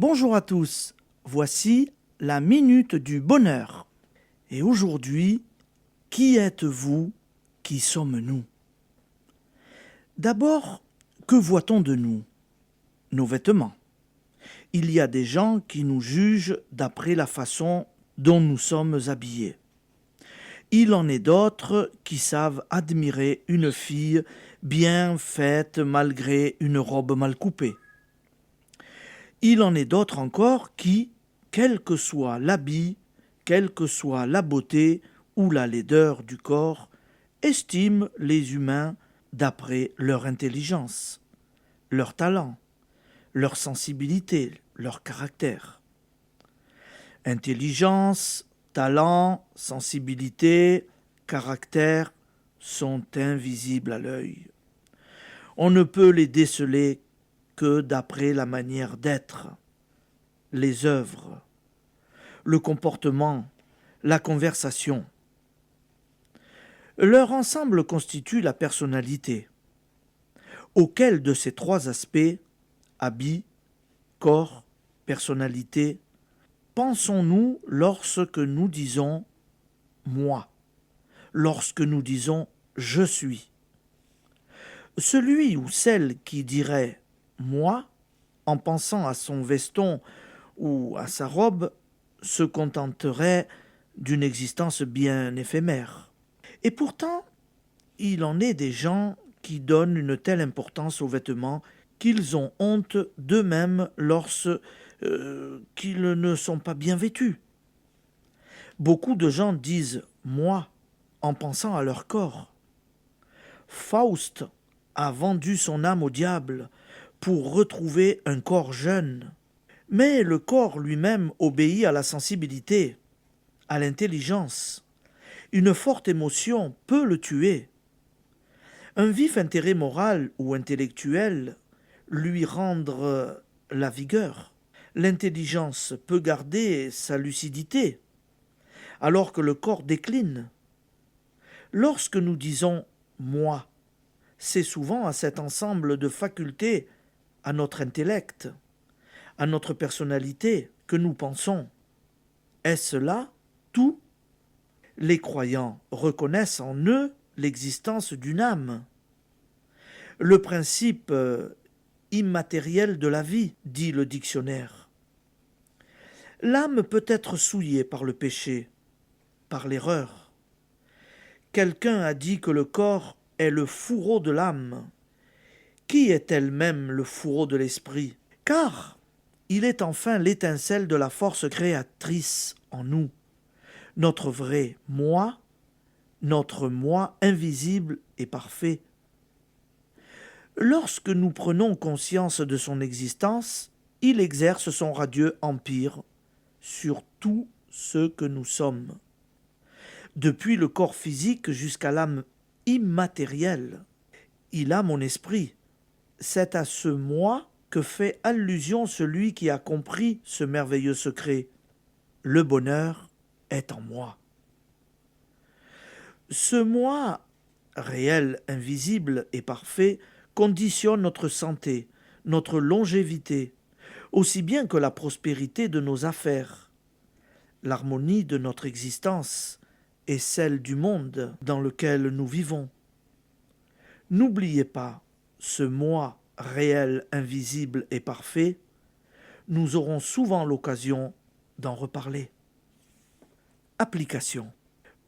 Bonjour à tous, voici la minute du bonheur. Et aujourd'hui, qui êtes-vous, qui sommes-nous? D'abord, que voit-on de nous? Nos vêtements. Il y a des gens qui nous jugent d'après la façon dont nous sommes habillés. Il en est d'autres qui savent admirer une fille bien faite malgré une robe mal coupée. Il en est d'autres encore qui, quel que soit l'habit, quelle que soit la beauté ou la laideur du corps, estiment les humains d'après leur intelligence, leur talent, leur sensibilité, leur caractère. Intelligence, talent, sensibilité, caractère sont invisibles à l'œil. On ne peut les déceler que d'après la manière d'être, les œuvres, le comportement, la conversation. Leur ensemble constitue la personnalité. Auquel de ces trois aspects, habit, corps, personnalité, pensons-nous lorsque nous disons « moi », lorsque nous disons « je suis ». Celui ou celle qui dirait « moi » en pensant à son veston ou à sa robe se contenterait d'une existence bien éphémère. Et pourtant, il en est des gens qui donnent une telle importance aux vêtements qu'ils ont honte d'eux-mêmes lorsqu'ils ne sont pas bien vêtus. Beaucoup de gens disent « moi » en pensant à leur corps. Faust a vendu son âme au diable pour retrouver un corps jeune. Mais le corps lui-même obéit à la sensibilité, à l'intelligence. Une forte émotion peut le tuer. Un vif intérêt moral ou intellectuel lui rendre la vigueur. L'intelligence peut garder sa lucidité, alors que le corps décline. Lorsque nous disons « moi », c'est souvent à cet ensemble de facultés, à notre intellect, à notre personnalité que nous pensons. Est-ce là tout? Les croyants reconnaissent en eux l'existence d'une âme. Le principe immatériel de la vie, dit le dictionnaire. L'âme peut être souillée par le péché, par l'erreur. Quelqu'un a dit que le corps est le fourreau de l'âme, qui est elle-même le fourreau de l'esprit, car il est enfin l'étincelle de la force créatrice en nous, notre vrai moi, notre moi invisible et parfait. Lorsque nous prenons conscience de son existence, il exerce son radieux empire sur tout ce que nous sommes. Depuis le corps physique jusqu'à l'âme immatérielle, il a mon esprit. C'est à ce moi que fait allusion celui qui a compris ce merveilleux secret. Le bonheur est en moi. Ce moi, réel, invisible et parfait, conditionne notre santé, notre longévité, aussi bien que la prospérité de nos affaires, l'harmonie de notre existence et celle du monde dans lequel nous vivons. N'oubliez pas ce moi réel, invisible et parfait, nous aurons souvent l'occasion d'en reparler. Application.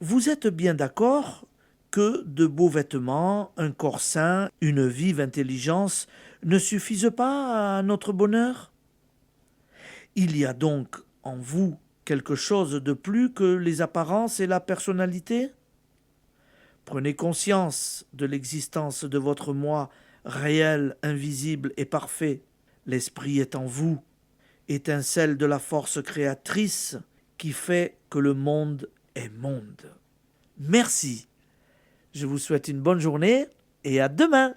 Vous êtes bien d'accord que de beaux vêtements, un corps sain, une vive intelligence ne suffisent pas à notre bonheur? Il y a donc en vous quelque chose de plus que les apparences et la personnalité? Prenez conscience de l'existence de votre moi réel, invisible et parfait. L'esprit est en vous, étincelle de la force créatrice qui fait que le monde est monde. Merci. Je vous souhaite une bonne journée et à demain.